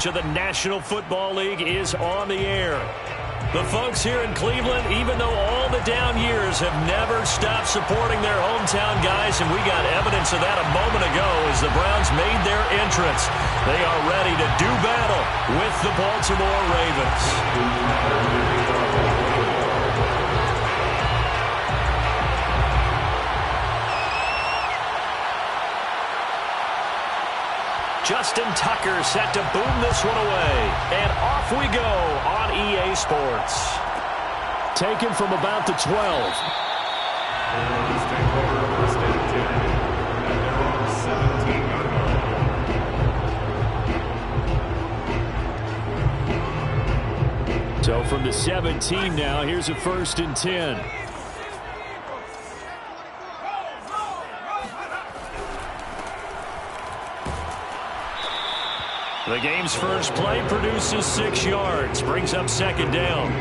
coverage of the National Football League is on the air. The folks here in Cleveland, even though all the down years, have never stopped supporting their hometown guys, and we got evidence of that a moment ago as the Browns made their entrance. They are ready to do battle with the Baltimore Ravens. Justin Tucker set to boom this one away. And off we go on EA Sports. Taken from about the 12. So from the 17 now, here's a 1st and 10. The game's first play produces 6 yards, brings up 2nd down.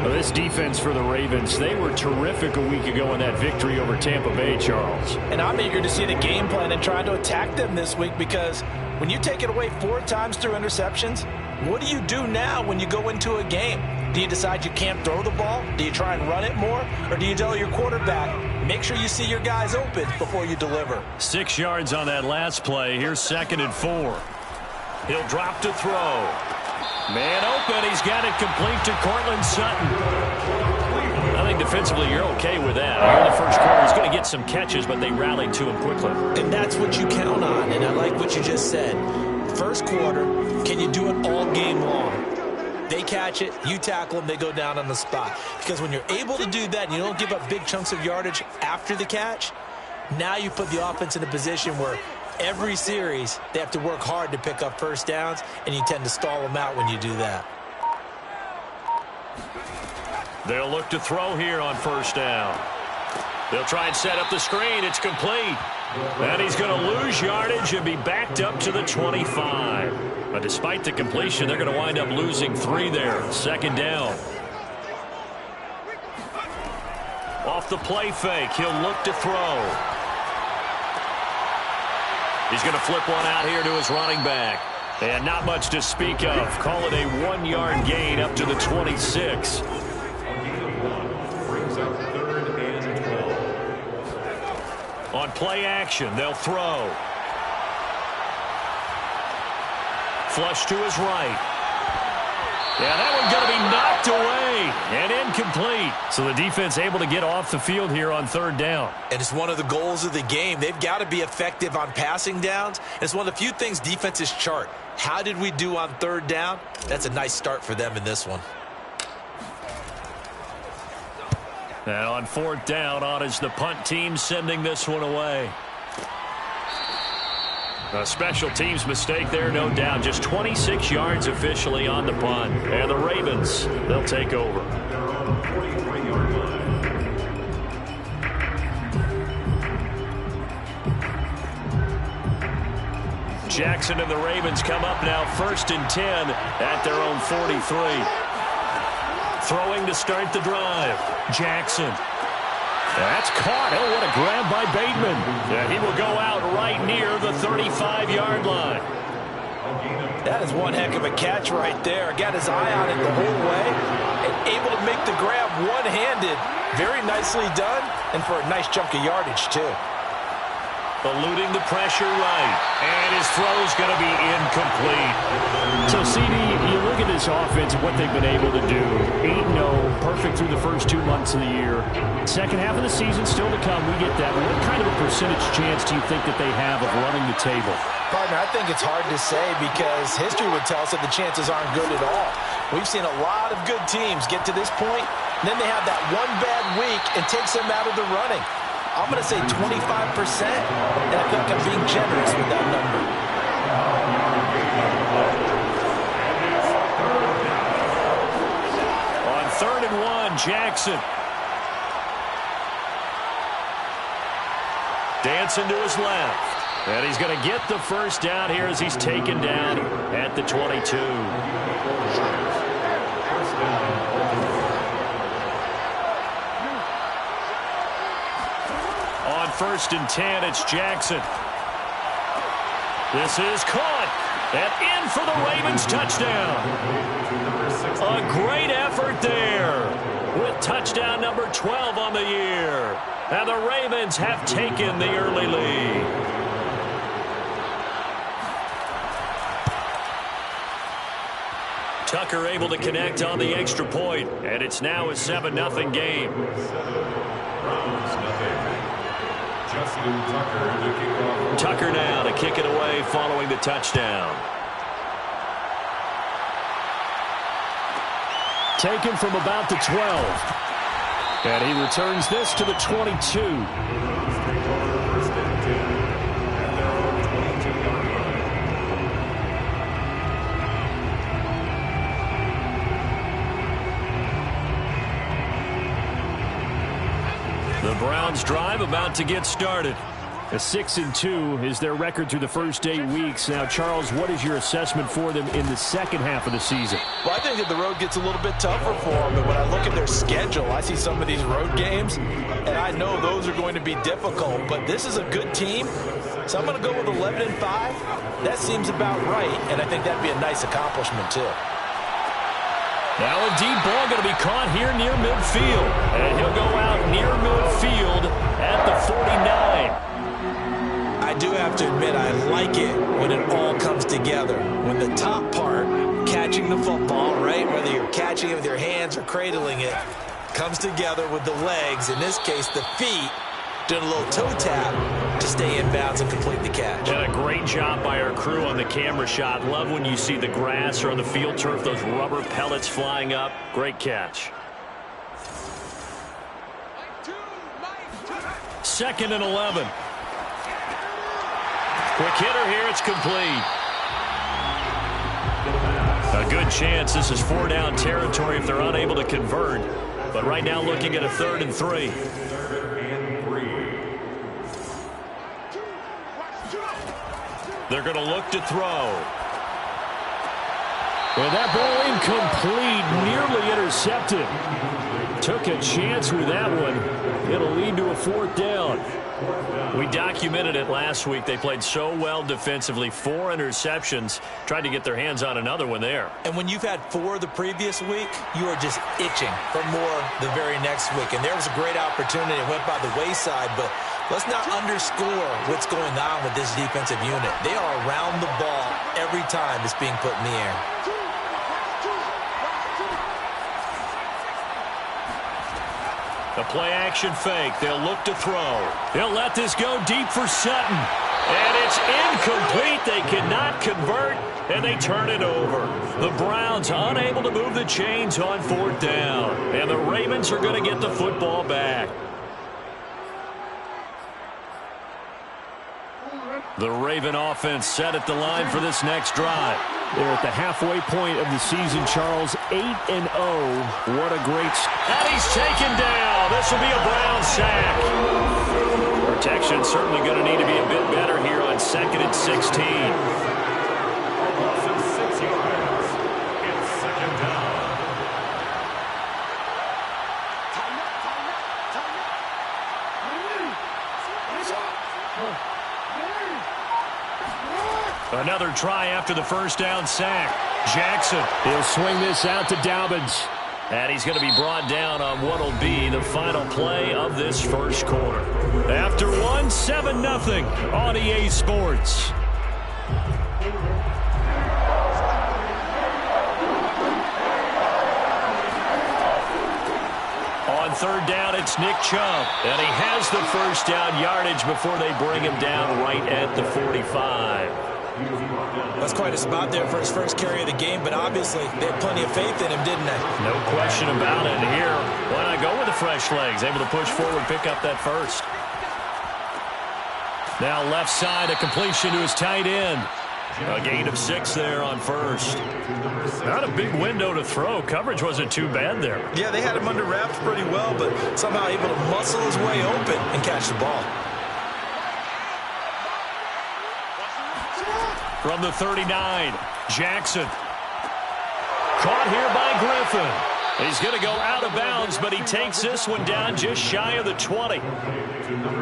Well, this defense for the Ravens, they were terrific a week ago in that victory over Tampa Bay, Charles. And I'm eager to see the game plan and try to attack them this week, because when you take it away 4 times through interceptions, what do you do now when you go into a game? Do you decide you can't throw the ball? Do you try and run it more? Or do you tell your quarterback, make sure you see your guys open before you deliver? 6 yards on that last play. Here's 2nd and 4. He'll drop to throw. Man open. He's got it complete to Cortland Sutton. I think defensively you're okay with that. Here in the first quarter, he's going to get some catches, but they rallied to him quickly. And that's what you count on, and I like what you just said. First quarter, can you do it all game long? They catch it, you tackle them, they go down on the spot. Because when you're able to do that and you don't give up big chunks of yardage after the catch, now you put the offense in a position where every series, they have to work hard to pick up 1st downs, and you tend to stall them out when you do that. They'll look to throw here on 1st down. They'll try and set up the screen. It's complete. And he's going to lose yardage and be backed up to the 25. But despite the completion, they're going to wind up losing 3 there. 2nd down. Off the play fake, he'll look to throw. He's going to flip one out here to his running back. And not much to speak of. Call it a 1-yard gain up to the 26. On play action, they'll throw. Flush to his right. Yeah, that one's going to be knocked away and incomplete. So the defense able to get off the field here on 3rd down. And it's one of the goals of the game. They've got to be effective on passing downs. And it's one of the few things defenses chart. How did we do on 3rd down? That's a nice start for them in this one. And on 4th down, on is the punt team sending this one away. A special teams mistake there, no doubt. Just 26 yards officially on the punt. And the Ravens, they'll take over. Jackson and the Ravens come up now 1st and 10 at their own 43. Throwing to start the drive. Jackson. That's caught. Oh, what a grab by Bateman. Yeah, he will go out right near the 35-yard line. That is one heck of a catch right there. Got his eye on it the whole way. And able to make the grab one-handed. Very nicely done. And for a nice chunk of yardage, too. Eluding the pressure right. And his throw's going to be incomplete. So, CD, you look at this offense and what they've been able to do. 8-0, perfect through the first 2 months of the year. Second half of the season still to come. We get that. What kind of a percentage chance do you think that they have of running the table? Partner, I think it's hard to say because history would tell us that the chances aren't good at all. We've seen a lot of good teams get to this point, and then they have that one bad week and takes them out of the running. I'm going to say 25%, and I feel like I'm being generous with that number. On 3rd and 1, Jackson. Dancing to his left. And he's going to get the 1st down here as he's taken down at the 22. On 1st and 10, it's Jackson. This is caught. And in for the Ravens touchdown. A great effort there with touchdown number 12 on the year. And the Ravens have taken the early lead. Tucker able to connect on the extra point, and it's now a 7-0 game. Tucker now to kick it away following the touchdown. Taken from about the 12. And he returns this to the 22. The Browns drive about to get started. A 6-2 is their record through the first 8 weeks. Now, Charles, what is your assessment for them in the second half of the season? Well, I think that the road gets a little bit tougher for them. But when I look at their schedule, I see some of these road games, and I know those are going to be difficult. But this is a good team, so I'm going to go with 11-5. That seems about right, and I think that'd be a nice accomplishment, too. Now a deep ball going to be caught here near midfield. And he'll go out near midfield at the 49. I do have to admit, I like it when it all comes together. When the top part, catching the football, right, whether you're catching it with your hands or cradling it, comes together with the legs, in this case the feet, doing a little toe tap to stay in bounds and complete the catch. And a great job by our crew on the camera shot. Love when you see the grass or on the field turf, those rubber pellets flying up. Great catch. 2nd and 11. Quick hitter here, it's complete. A good chance this is 4-down territory if they're unable to convert. But right now looking at a 3rd and 3. They're going to look to throw. Well, that ball incomplete, nearly intercepted. Took a chance with that one. It'll lead to a 4th down. We documented it last week. They played so well defensively. 4 interceptions. Tried to get their hands on another one there. And when you've had 4 the previous week, you are just itching for more the very next week. And there was a great opportunity. It went by the wayside, but let's not underscore what's going on with this defensive unit. They are around the ball every time it's being put in the air. The play-action fake. They'll look to throw. They'll let this go deep for Sutton. And it's incomplete. They cannot convert, and they turn it over. The Browns unable to move the chains on 4th down. And the Ravens are going to get the football back. The Raven offense set at the line for this next drive. They're at the halfway point of the season, Charles. 8-0. What a great... And he's taken down. This will be a Brown sack. Protection certainly going to need to be a bit better here on 2nd and 16. Another try after the 1st down sack. Jackson. He'll swing this out to Dobbins. And he's going to be brought down on what will be the final play of this first quarter. After 7-0 on EA Sports. On 3rd down, it's Nick Chubb. And he has the 1st down yardage before they bring him down right at the 45. That's quite a spot there for his first carry of the game, but obviously they had plenty of faith in him, didn't they? No question about it. Here, why not go with the fresh legs? Able to push forward, pick up that 1st. Now left side, a completion to his tight end. A gain of 6 there on 1st. Not a big window to throw. Coverage wasn't too bad there. Yeah, they had him under wraps pretty well, but somehow able to muscle his way open and catch the ball. From the 39, Jackson. Caught here by Griffin. He's going to go out of bounds, but he takes this one down just shy of the 20.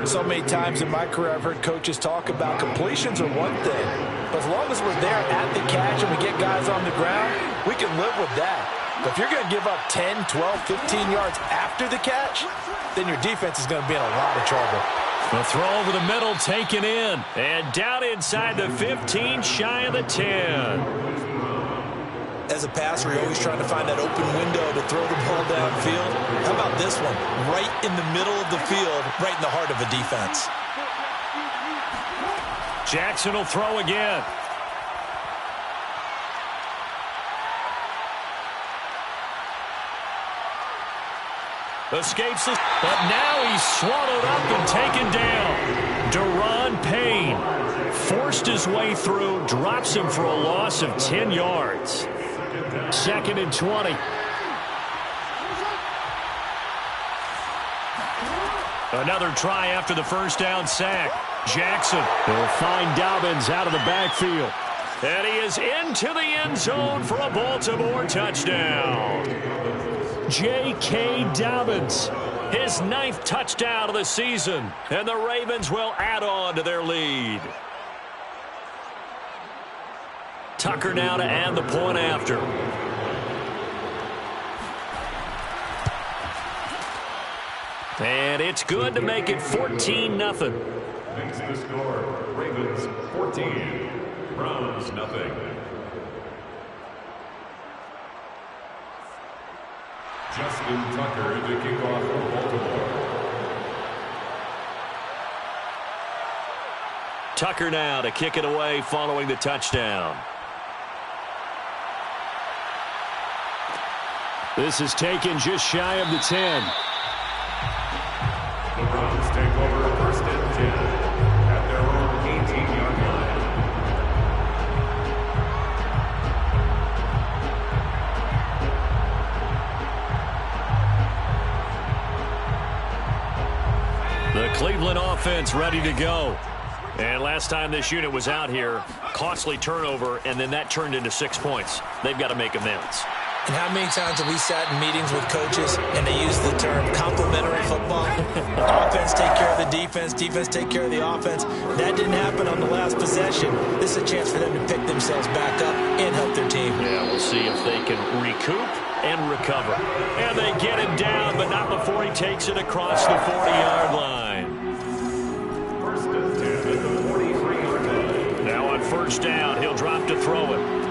So many times in my career I've heard coaches talk about completions are one thing, But as long as we're there at the catch and we get guys on the ground, we can live with that. But if you're going to give up 10, 12, 15 yards after the catch, then your defense is going to be in a lot of trouble. The throw over the middle taken in. And down inside the 15, shy of the 10. As a passer, you're always trying to find that open window to throw the ball downfield. How about this one? Right in the middle of the field, right in the heart of a defense. Jackson will throw again. Escapes it, but now he's swallowed up and taken down. Deron Payne forced his way through, drops him for a loss of 10 yards. 2nd and 20. Another try after the first down sack. Jackson will find Dobbins out of the backfield. And he is into the end zone for a Baltimore touchdown. J.K. Dobbins, his 9th touchdown of the season. And the Ravens will add on to their lead. Tucker now to add the point after. And it's good to make it 14-0. Makes the score Ravens 14, Browns nothing. Justin Tucker to kick off for Baltimore. Tucker now to kick it away following the touchdown. This is taken just shy of the 10. The Browns take over 1st and 10 at their own 18-yard line. The Cleveland offense ready to go. And last time this unit was out here, costly turnover, and then that turned into 6 points. They've got to make amends. And how many times have we sat in meetings with coaches and they use the term complementary football? Offense take care of the defense, defense take care of the offense. That didn't happen on the last possession. This is a chance for them to pick themselves back up and help their team. Yeah, we'll see if they can recoup and recover. And they get him down, but not before he takes it across the 40-yard line. 1st and 10 at the 43-yard line. Now on 1st down, he'll drop to throw it.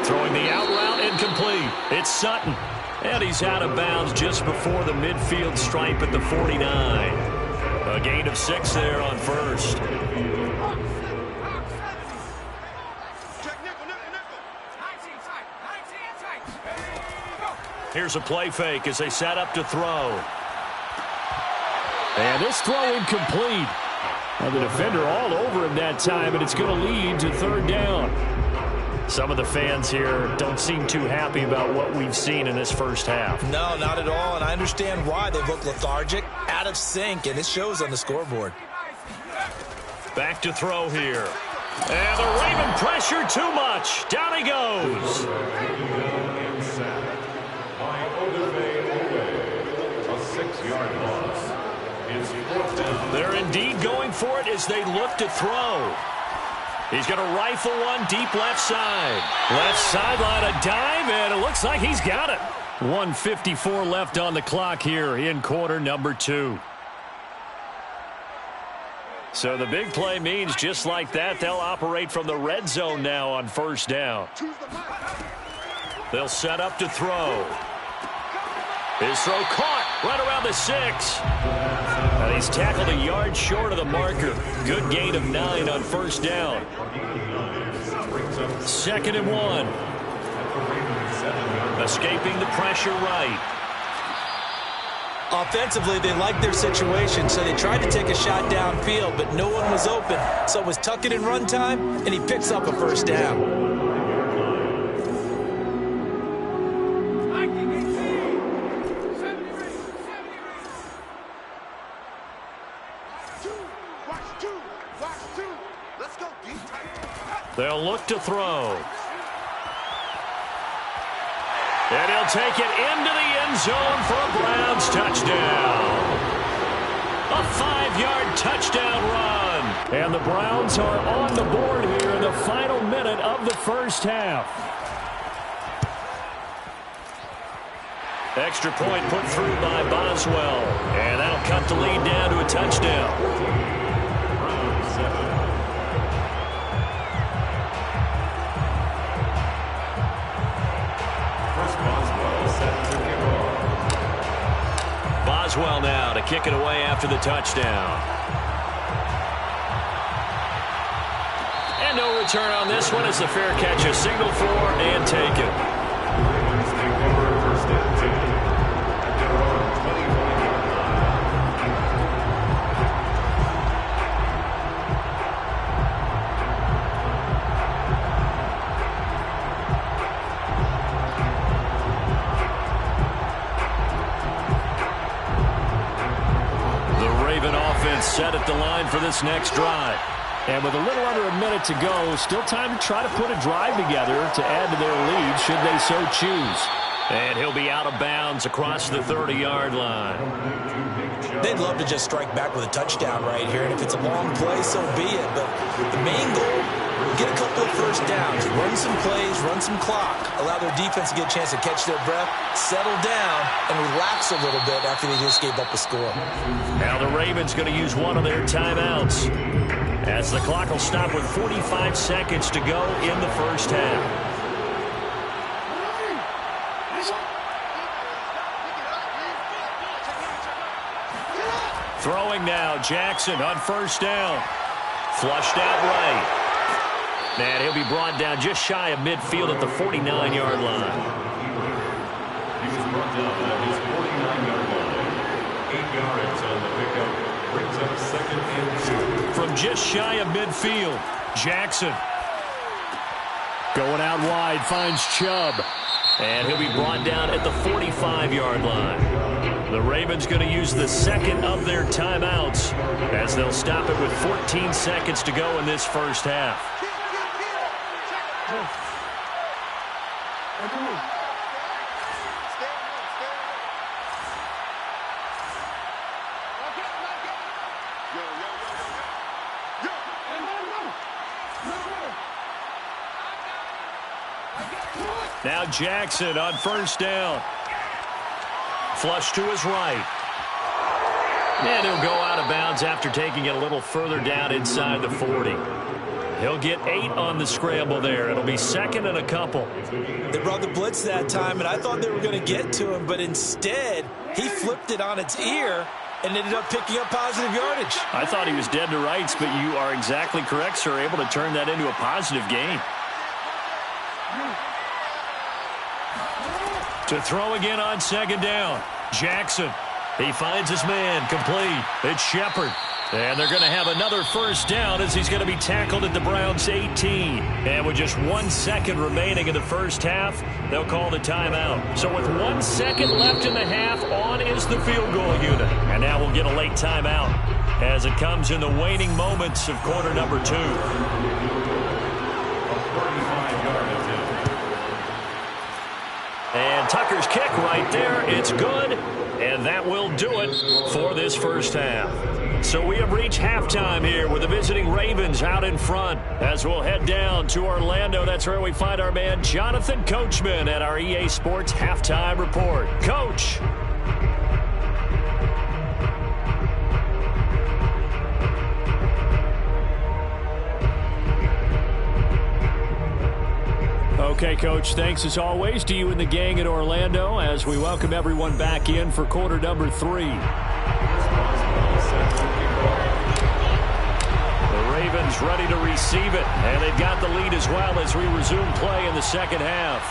Throwing the out route incomplete. It's Sutton. And he's out of bounds just before the midfield stripe at the 49. A gain of 6 there on 1st. Here's a play fake as they set up to throw. And this throw incomplete. And the defender all over him that time, and it's going to lead to 3rd down. Some of the fans here don't seem too happy about what we've seen in this first half. No, not at all, and I understand why. They look lethargic, out of sync, and it shows on the scoreboard. Back to throw here. And the Raven pressure too much. Down he goes. A 6-yard loss. It's 4th down. They're indeed going for it as they look to throw. He's going to rifle one deep left side. Left sideline, a dive, and it looks like he's got it. 1:54 left on the clock here in quarter number 2. So the big play means just like that, they'll operate from the red zone now on 1st down. They'll set up to throw. His throw caught right around the 6. And he's tackled a yard short of the marker. Good gain of 9 on 1st down. 2nd and 1. Escaping the pressure right. Offensively, they liked their situation, so they tried to take a shot downfield, but no one was open. So it was tuck it in run time, and he picks up a 1st down. They'll look to throw. And he'll take it into the end zone for a Browns touchdown. A 5-yard touchdown run. And the Browns are on the board here in the final minute of the first half. Extra point put through by Boswell. And that'll cut the lead down to a touchdown. Boswell now to kick it away after the touchdown. And no return on this one as the fair catch is signaled for and taken. Set at the line for this next drive. And with a little under a minute to go, still time to try to put a drive together to add to their lead should they so choose. And he'll be out of bounds across the 30-yard line. They'd love to just strike back with a touchdown right here, and if it's a long play, so be it. But the main goal, get a couple of first downs, run some plays, run some clock, allow their defense to get a chance to catch their breath, settle down, and relax a little bit after they just gave up a score. Now the Ravens going to use one of their timeouts as the clock will stop with 45 seconds to go in the first half. Throwing now, Jackson on first down. Flushed out right. And he'll be brought down just shy of midfield at the 49-yard line. He was brought down at his 49-yard line. 8 yards on the pickup. Brings up second and 2. From just shy of midfield, Jackson. Going out wide, finds Chubb. And he'll be brought down at the 45-yard line. The Ravens going to use the second of their timeouts as they'll stop it with 14 seconds to go in this first half. Now Jackson on first down. Flush to his right. And he'll go out of bounds after taking it a little further down inside the 40. He'll get 8 on the scramble there. It'll be second and a couple. They brought the blitz that time, and I thought they were going to get to him, but instead he flipped it on its ear and ended up picking up positive yardage. I thought he was dead to rights, but you are exactly correct, sir. Able to turn that into a positive gain. To throw again on second down. Jackson. He finds his man. Complete. It's Shepard. And they're going to have another first down as he's going to be tackled at the Browns' 18. And with just 1 second remaining in the first half, they'll call the timeout. So with 1 second left in the half, on is the field goal unit. And now we'll get a late timeout as it comes in the waning moments of quarter number 2. And Tucker's kick right there. It's good. And that will do it for this first half. So we have reached halftime here with the visiting Ravens out in front. As we'll head down to Orlando, that's where we find our man Jonathan Coachman at our EA Sports Halftime Report. Coach. Okay, Coach, thanks as always to you and the gang at Orlando as we welcome everyone back in for quarter number 3. The Ravens ready to receive it, and they've got the lead as well as we resume play in the second half.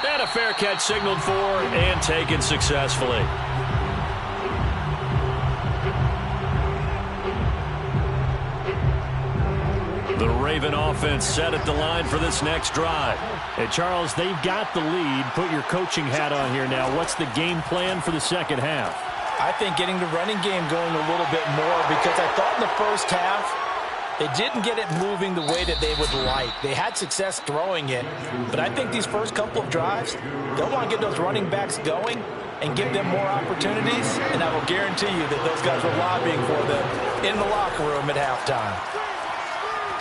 And a fair catch signaled for and taken successfully. The Raven offense set at the line for this next drive. Hey, Charles, they've got the lead. Put your coaching hat on here now. What's the game plan for the second half? I think getting the running game going a little bit more because I thought in the first half they didn't get it moving the way that they would like. They had success throwing it, but I think these first couple of drives, they'll want to get those running backs going and give them more opportunities, and I will guarantee you that those guys were lobbying for them in the locker room at halftime.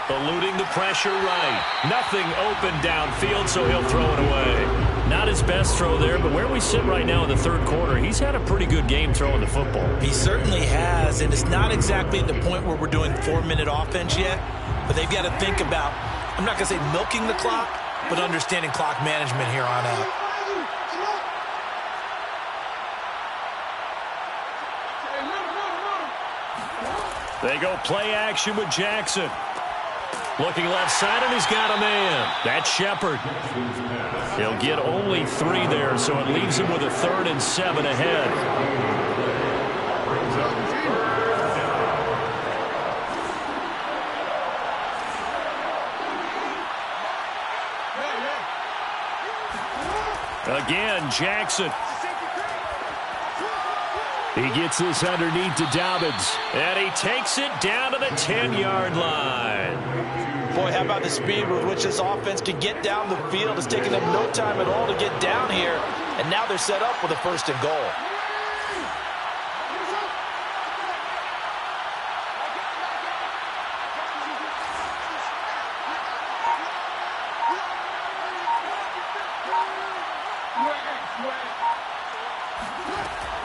Eluding the pressure right. Nothing open downfield, so he'll throw it away. Not his best throw there, but where we sit right now in the third quarter, he's had a pretty good game throwing the football. He certainly has, and it's not exactly at the point where we're doing 4-minute offense yet, but they've got to think about, I'm not going to say milking the clock, but understanding clock management here on out. They go play action with Jackson. Looking left side, and he's got a man. That's Shepard. He'll get only 3 there, so it leaves him with a 3rd and 7 ahead. Again, Jackson. He gets this underneath to Dobbins, and he takes it down to the 10-yard line. Boy, how about the speed with which this offense can get down the field? It's taken them no time at all to get down here, and now they're set up with a 1st and goal.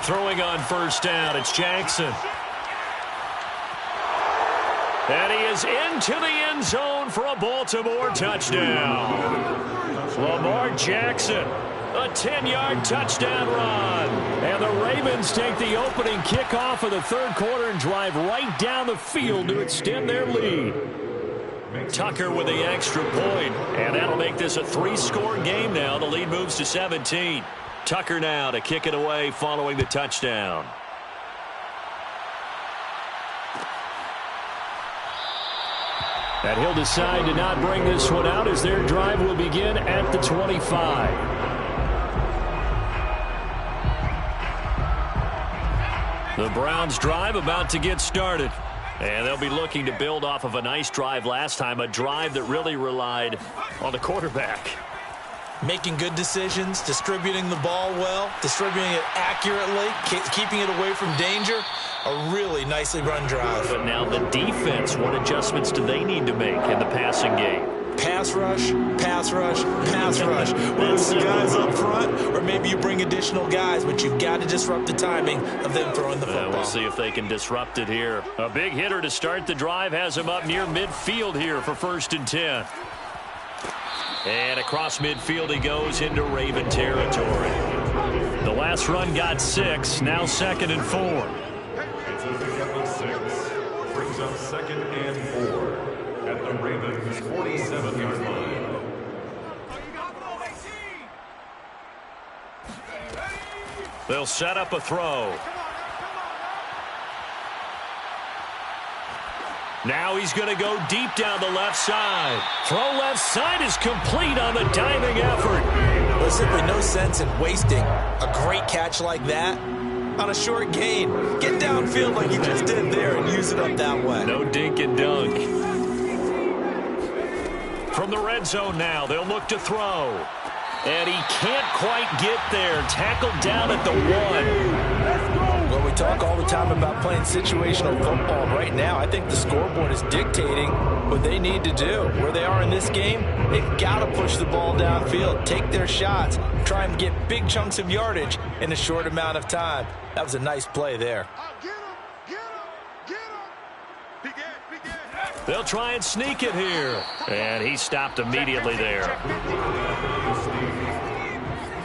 Throwing on 1st down, it's Jackson. And he is into the end zone for a Baltimore touchdown. Lamar Jackson, a 10-yard touchdown run. And the Ravens take the opening kickoff of the third quarter and drive right down the field to extend their lead. Tucker with the extra point, and that'll make this a 3-score game now. The lead moves to 17. Tucker now to kick it away following the touchdown. And he'll decide to not bring this one out as their drive will begin at the 25. The Browns' drive about to get started. And they'll be looking to build off of a nice drive last time, a drive that really relied on the quarterback. Making good decisions, distributing the ball well, distributing it accurately, keeping it away from danger. A really nicely run drive. But now the defense, what adjustments do they need to make in the passing game? Pass rush, pass rush, pass rush. Whether it's the guys up front or maybe you bring additional guys, but you've got to disrupt the timing of them throwing the football. We'll see if they can disrupt it here. A big hitter to start the drive has him up near midfield here for 1st and 10. And across midfield he goes into Raven territory. The last run got 6, now 2nd and 4. It's a pickup of 6. Brings up 2nd and 4 at the Ravens' 47-yard line. They'll set up a throw. Now he's going to go deep down the left side. Throw left side is complete on the diving effort. There's simply no sense in wasting a great catch like that on a short gain. Get downfield like you just did there and use it up that way. No dink and dunk. From the red zone now, they'll look to throw. And he can't quite get there. Tackled down at the 1. Well, we talk all the time about playing situational football. Right now, I think the scoreboard is dictating what they need to do. Where they are in this game, they've got to push the ball downfield, take their shots, try and get big chunks of yardage in a short amount of time. That was a nice play there. They'll try and sneak it here. And he stopped immediately there.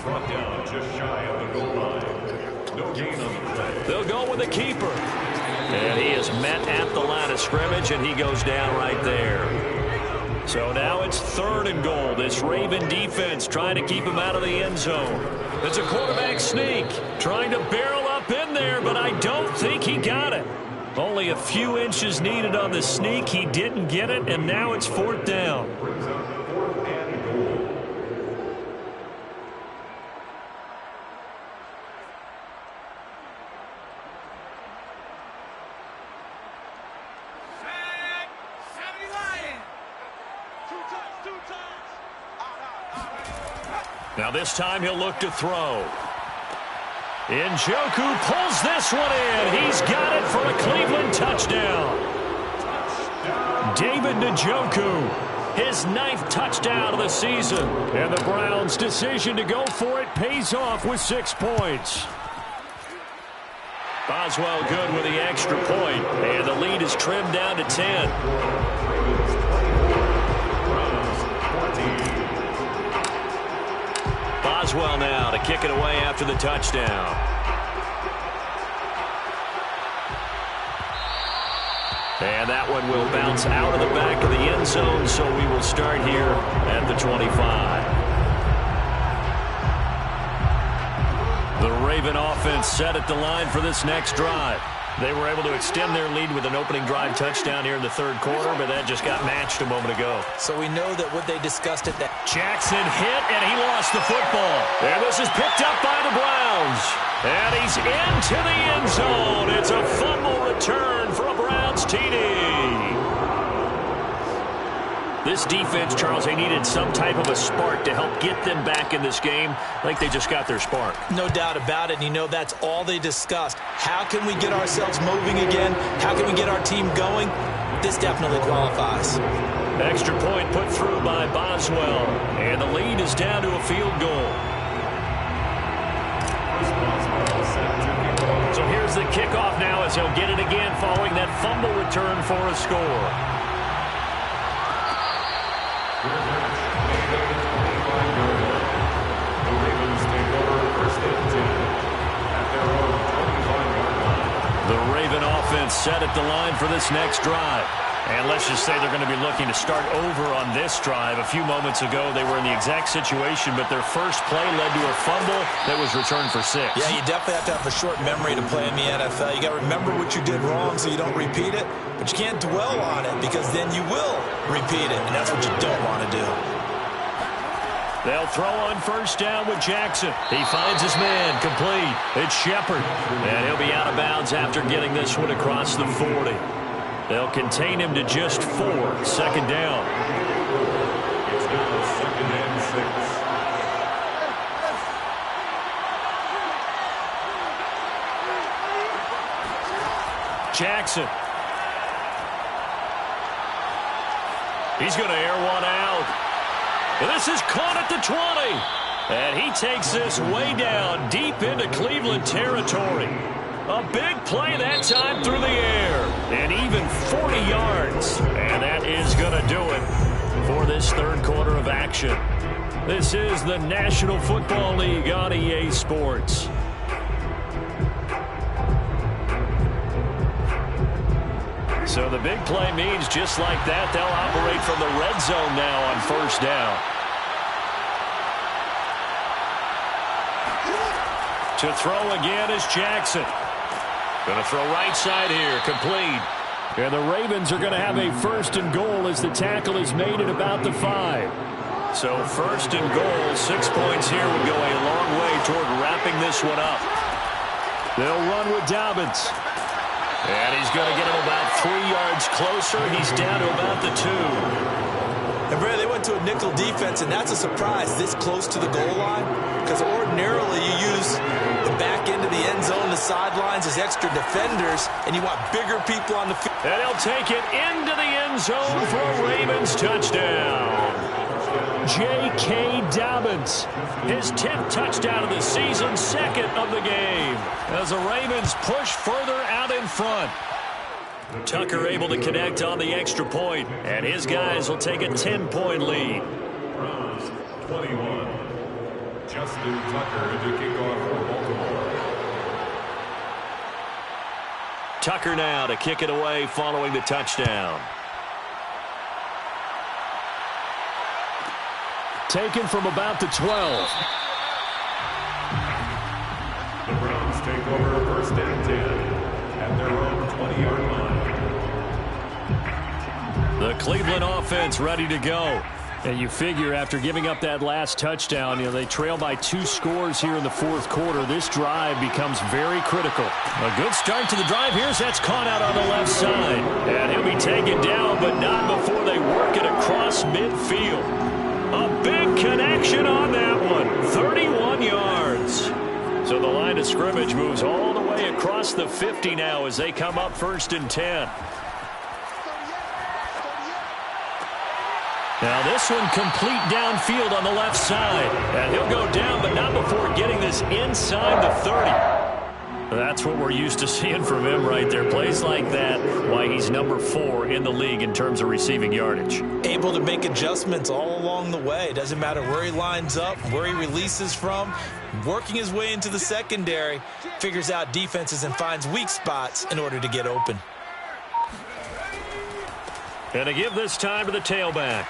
Brought down just shy of the goal line. No gain on the play. They'll go with the keeper. And he is met at the line of scrimmage, and he goes down right there. So now it's 3rd and goal. This Raven defense trying to keep him out of the end zone. It's a quarterback sneak. Trying to barrel up in there, but I don't think he got it. Only a few inches needed on the sneak. He didn't get it, and now it's 4th down. Now this time he'll look to throw. Njoku pulls this one in. He's got it for a Cleveland touchdown. David Njoku, his 9th touchdown of the season. And the Browns' decision to go for it pays off with 6 points. Boswell good with the extra point, and the lead is trimmed down to 10. Boswell now to kick it away after the touchdown. And that one will bounce out of the back of the end zone, so we will start here at the 25. The Raven offense set at the line for this next drive. They were able to extend their lead with an opening drive touchdown here in the 3rd quarter, but that just got matched a moment ago. So we know that what they discussed at that. Jackson hit, and he lost the football. And this is picked up by the Browns. And he's into the end zone. It's a fumble return for a Browns TD. This defense, Charles, they needed some type of a spark to help get them back in this game. I think they just got their spark. No doubt about it. And you know that's all they discussed. How can we get ourselves moving again? How can we get our team going? This definitely qualifies. Extra point put through by Boswell. And the lead is down to a field goal. So here's the kickoff now as he'll get it again following that fumble return for a score. The Raven offense set at the line for this next drive. And let's just say they're going to be looking to start over on this drive. A few moments ago, they were in the exact situation, but their first play led to a fumble that was returned for 6. Yeah, you definitely have to have a short memory to play in the NFL. You got to remember what you did wrong so you don't repeat it, but you can't dwell on it because then you will repeat it, and that's what you don't want to do. They'll throw on first down with Jackson. He finds his man, complete. It's Shepard, and he'll be out of bounds after getting this one across the 40. They'll contain him to just 4. 2nd down. It's now 2nd and 6. Jackson. He's going to air one out. And this is caught at the 20. And he takes this way down deep into Cleveland territory. A big play that time through the air. And even 40 yards. And that is going to do it for this 3rd quarter of action. This is the National Football League on EA Sports. So the big play means just like that, they'll operate from the red zone now on first down. To throw again is Jackson. Going to throw right side here, complete. And the Ravens are going to have a 1st and goal as the tackle is made at about the 5. So 1st and goal, 6 points here would go a long way toward wrapping this one up. They'll run with Dobbins. And he's going to get him about 3 yards closer. He's down to about the 2. And Brad, they went to a nickel defense, and that's a surprise this close to the goal line. Because ordinarily you use the back end of the end zone, the sidelines as extra defenders, and you want bigger people on the field. And he'll take it into the end zone for a Ravens touchdown. J.K. Dobbins, his 10th touchdown of the season, 2nd of the game, as the Ravens push further out in front. Tucker able to connect on the extra point, and his guys will take a 10-point lead. Browns 21. Justin Tucker to kick off for Baltimore. Tucker now to kick it away following the touchdown. Taken from about the 12. The Browns take over 1st and 10 at their own 20-yard line. The Cleveland offense ready to go. And you figure after giving up that last touchdown, they trail by 2 scores here in the 4th quarter. This drive becomes very critical. A good start to the drive. Here's that's caught out on the left side. And he'll be taken down, but not before they work it across midfield. A big connection on that one. 31 yards. So the line of scrimmage scrimmage moves all the way across the 50 now as they come up 1st and 10. Now this one complete downfield on the left side. And he'll go down, but not before getting this inside the 30. That's what we're used to seeing from him right there. Plays like that, why he's number 4 in the league in terms of receiving yardage. Able to make adjustments all along the way. Doesn't matter where he lines up, where he releases from. Working his way into the secondary, figures out defenses and finds weak spots in order to get open. And to give this time to the tailback.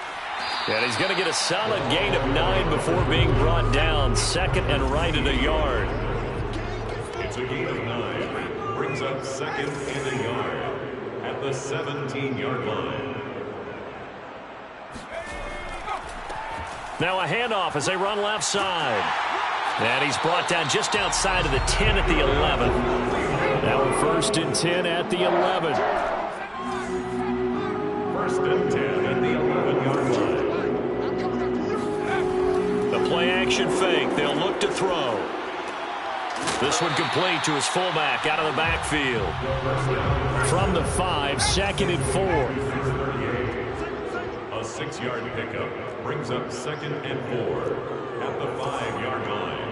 And he's going to get a solid gain of 9 before being brought down. 2nd and right at a yard. It's a gain of 9. Brings up 2nd and a yard at the 17-yard line. Now a handoff as they run left side. And he's brought down just outside of the 10 at the 11. Now a 1st and 10 at the 11. 1st and 10 at the 11-yard line. The play action fake. They'll look to throw. This one complete to his fullback out of the backfield. From the 5, 2nd and 4. A 6-yard pickup brings up 2nd and 4 at the 5-yard line.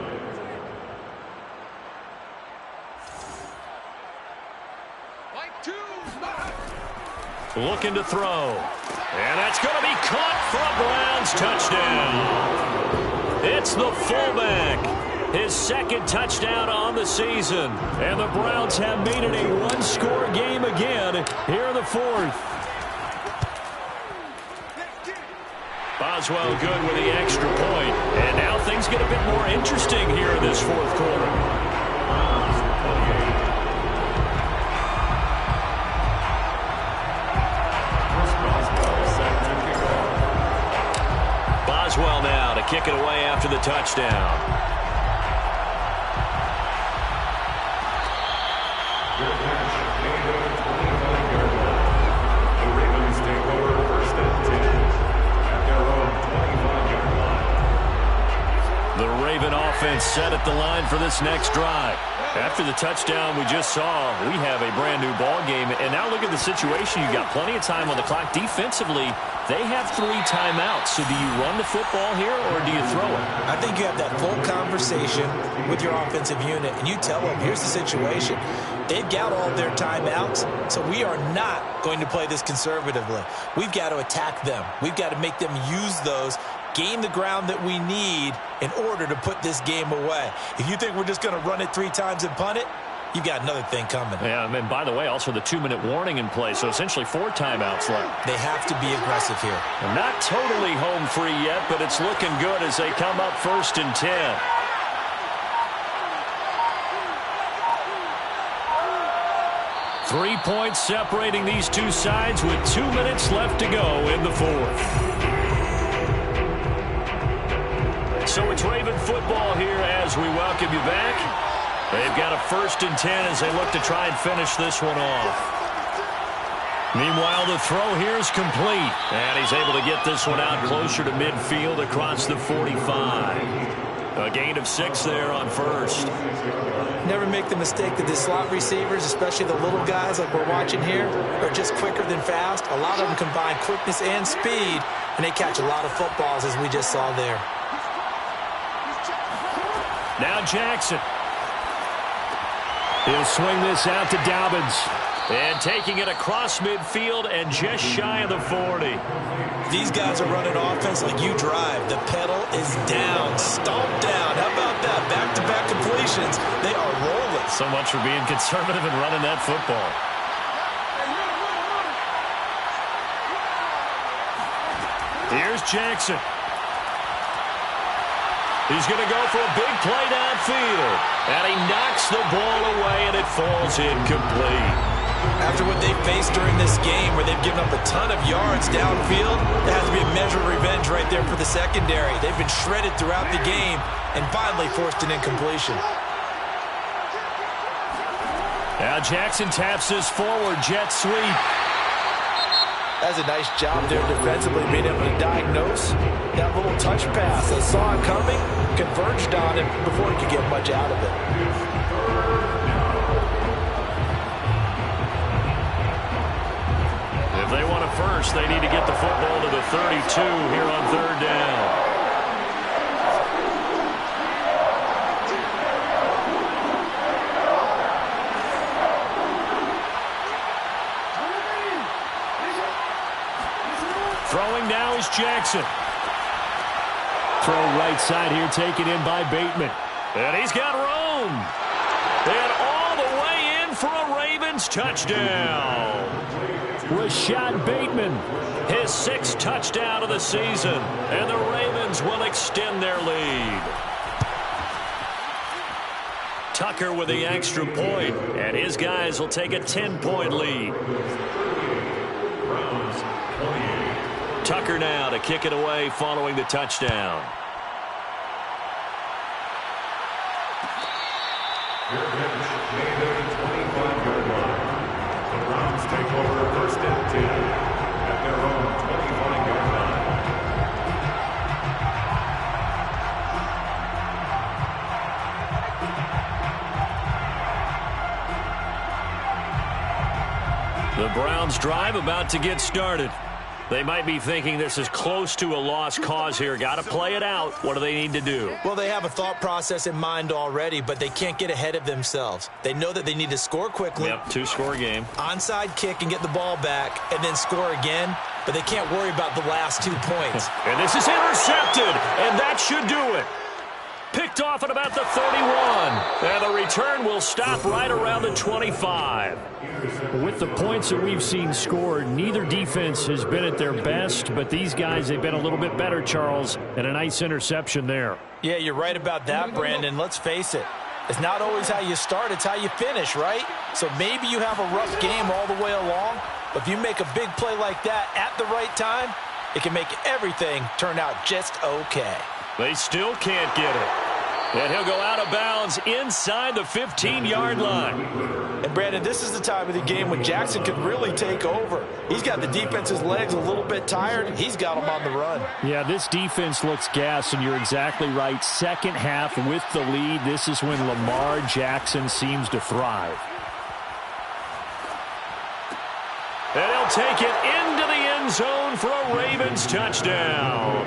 Looking to throw. And that's going to be caught for a Browns touchdown. It's the fullback. His 2nd touchdown on the season. And the Browns have made it a one-score game again here in the 4th. Boswell good with the extra point. And now things get a bit more interesting here in this 4th quarter. Boswell now to kick it away after the touchdown. The Ravens take over 1st and 10 at their own 25-yard line. The Raven offense set at the line for this next drive. After the touchdown we just saw, we have a brand new ball game. And now look at the situation. You've got plenty of time on the clock. Defensively, they have 3 timeouts. So do you run the football here or do you throw it? I think you have that full conversation with your offensive unit, and you tell them, here's the situation. They've got all their timeouts, so we are not going to play this conservatively. We've got to attack them. We've got to make them use those, gain the ground that we need in order to put this game away. If you think we're just going to run it 3 times and punt it, you've got another thing coming. Yeah, and by the way, also the 2-minute warning in play, so essentially 4 timeouts left. They have to be aggressive here. And not totally home free yet, but it's looking good as they come up 1st and 10. Three points separating these two sides with 2 minutes left to go in the 4th. So it's Raven football here as we welcome you back. They've got a 1st and 10 as they look to try and finish this one off. Meanwhile, the throw here is complete. And he's able to get this one out closer to midfield across the 45. A gain of 6 there on 1st. Never make the mistake that the slot receivers, especially the little guys like we're watching here, are just quicker than fast. A lot of them combine quickness and speed, and they catch a lot of footballs, as we just saw there. Now Jackson. He'll swing this out to Dobbins. And taking it across midfield and just shy of the 40. These guys are running offense like you drive. The pedal is down, stomped down. How about that? Back-to-back completions. They are rolling. So much for being conservative and running that football. Here's Jackson. He's going to go for a big play downfield. And he knocks the ball away, and it falls incomplete. After what they faced during this game where they've given up a ton of yards downfield, there has to be a measure of revenge right there for the secondary. They've been shredded throughout the game and finally forced an incompletion. Now Jackson taps this forward jet sweep. That's a nice job there defensively, being able to diagnose that little touch pass. They saw it coming, converged on him before he could get much out of it. If they want a first, they need to get the football to the 32 here on third down. Throwing now is Jackson. Throw right side here, taken in by Bateman. And he's got room. And all the way in for a Ravens touchdown. Rashad Bateman. His 6th touchdown of the season. And the Ravens will extend their lead. Tucker with the extra point. And his guys will take a 10-point lead. Tucker now to kick it away following the touchdown. Your bench made at the 25-yard line. The Browns take over 1st and 10 at their own 25-yard line. The Browns drive about to get started. They might be thinking this is close to a lost cause here. Got to play it out. What do they need to do? Well, they have a thought process in mind already, but they can't get ahead of themselves. They know that they need to score quickly. Yep, 2-score game. Onside kick and get the ball back and then score again, but they can't worry about the last 2 points. And this is intercepted, and that should do it. Picked off at about the 31. And the return will stop right around the 25. With the points that we've seen scored, neither defense has been at their best, but these guys, they've been a little bit better, Charles, and a nice interception there. Yeah, you're right about that, Brandon. Let's face it. It's not always how you start, it's how you finish, right? So maybe you have a rough game all the way along, but if you make a big play like that at the right time, it can make everything turn out just okay. They still can't get it. And he'll go out of bounds inside the 15-yard line. And, Brandon, this is the time of the game when Jackson can really take over. He's got the defense's legs a little bit tired. He's got them on the run. Yeah, this defense looks gassed, and you're exactly right. Second half with the lead, this is when Lamar Jackson seems to thrive. And he'll take it into the end zone for a Ravens touchdown.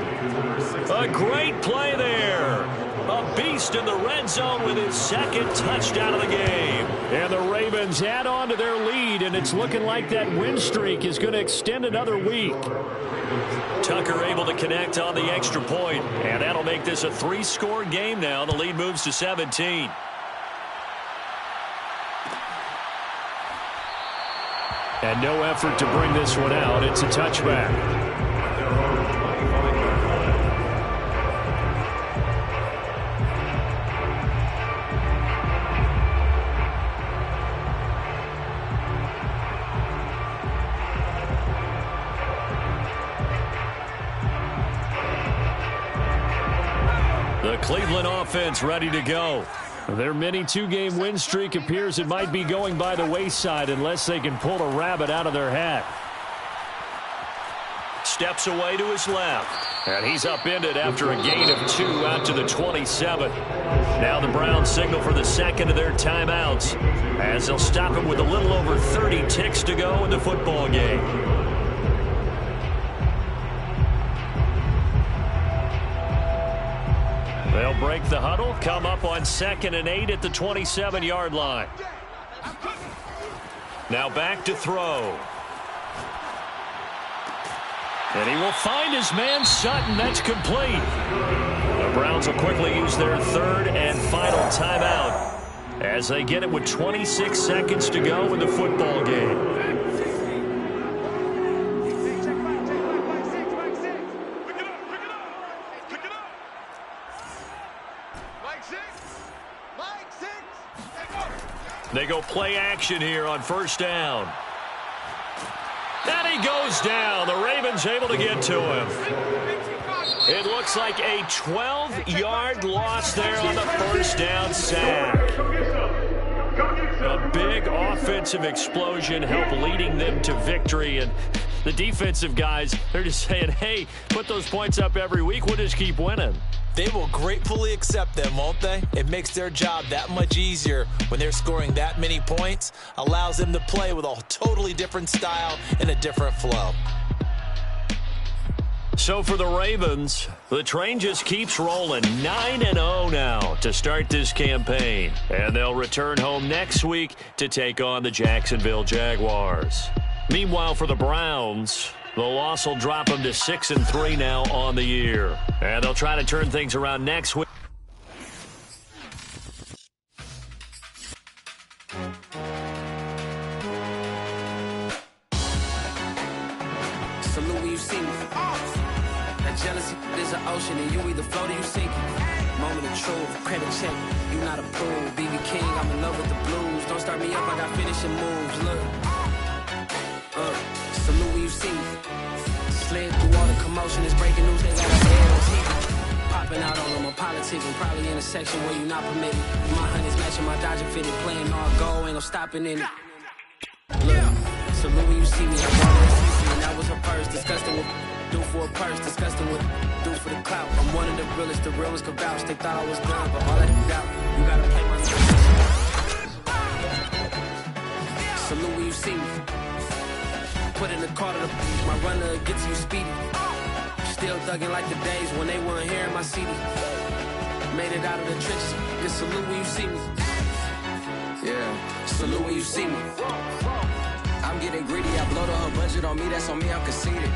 A great play there. A beast in the red zone with his 2nd touchdown of the game. And the Ravens add on to their lead, and it's looking like that win streak is going to extend another week. Tucker able to connect on the extra point, and that'll make this a 3-score game now. The lead moves to 17. And no effort to bring this one out. It's a touchback. The Cleveland offense ready to go. Their mini 2-game win streak appears it might be going by the wayside unless they can pull a rabbit out of their hat. Steps away to his left. And he's upended after a gain of 2 out to the 27. Now the Browns signal for the 2nd of their timeouts, as they'll stop him with a little over 30 ticks to go in the football game. They'll break the huddle, come up on 2nd and 8 at the 27-yard line. Now back to throw. And he will find his man Sutton. That's complete. The Browns will quickly use their 3rd and final timeout as they get it with 26 seconds to go in the football game. They go play action here on 1st down. And he goes down. The Ravens able to get to him. It looks like a 12-yard loss there on the 1st down sack. A big offensive explosion helped leading them to victory. And The defensive guys, they're just saying, hey, put those points up every week. We'll just keep winning. They will gratefully accept them, won't they? It makes their job that much easier when they're scoring that many points. Allows them to play with a totally different style and a different flow. So for the Ravens, the train just keeps rolling 9-0 now to start this campaign. And they'll return home next week to take on the Jacksonville Jaguars. Meanwhile, for the Browns, the loss will drop them to 6-3 now on the year. And they'll try to turn things around next week. Salute when you see me. That jealousy is an ocean, and you either float or you sink it. Moment of truth, credit check, you not approved. BB King, I'm in love with the blues. Don't start me up, I got finishing moves. Look, salute when you see me. Slid through all the commotion, it's breaking news, they got a head on TV. Popping out on them, I'm politicking, probably in a section where you not permitted. My honey's matching my Dodger fitted, playing all goal, ain't no stopping in it. Look, salute when you see me, I'm always CC, and that was her purse, disgusting with do for a purse, disgusting with do for the clout. I'm one of the realest could vouch. They thought I was done, but all that doubt, you gotta play my salute when you see me. Put in the car to my runner gets you speedy. Still thugging like the days when they weren't here in my CD. Made it out of the trenches. Just salute when you see me. Yeah, salute when you see me. I'm getting greedy. I blow the whole budget on me. That's on me. I'm conceited.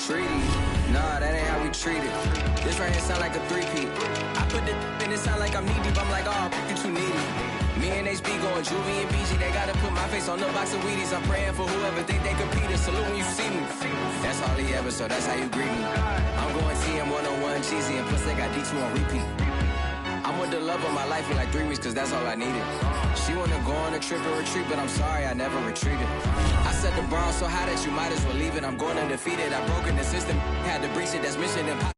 Treaty. Nah, that ain't how we treat it. This right here sound like a three-peat. I put the in it sound like I'm knee deep. I'm like, oh, you too needy. Me and HB going Juvie and BG. They gotta put my face on the box of Wheaties. I'm praying for whoever think they competed. Salute when you see me. That's all he ever, so that's how you greet me. I'm going TM 101 cheesy, and plus they got D2 on repeat. I'm with the love of my life for like 3 weeks, cause that's all I needed. She wanna go on a trip or retreat, but I'm sorry, I never retreated. I set the bar so high that you might as well leave it. I'm going undefeated. I broke in the system, had to breach it, that's mission impossible.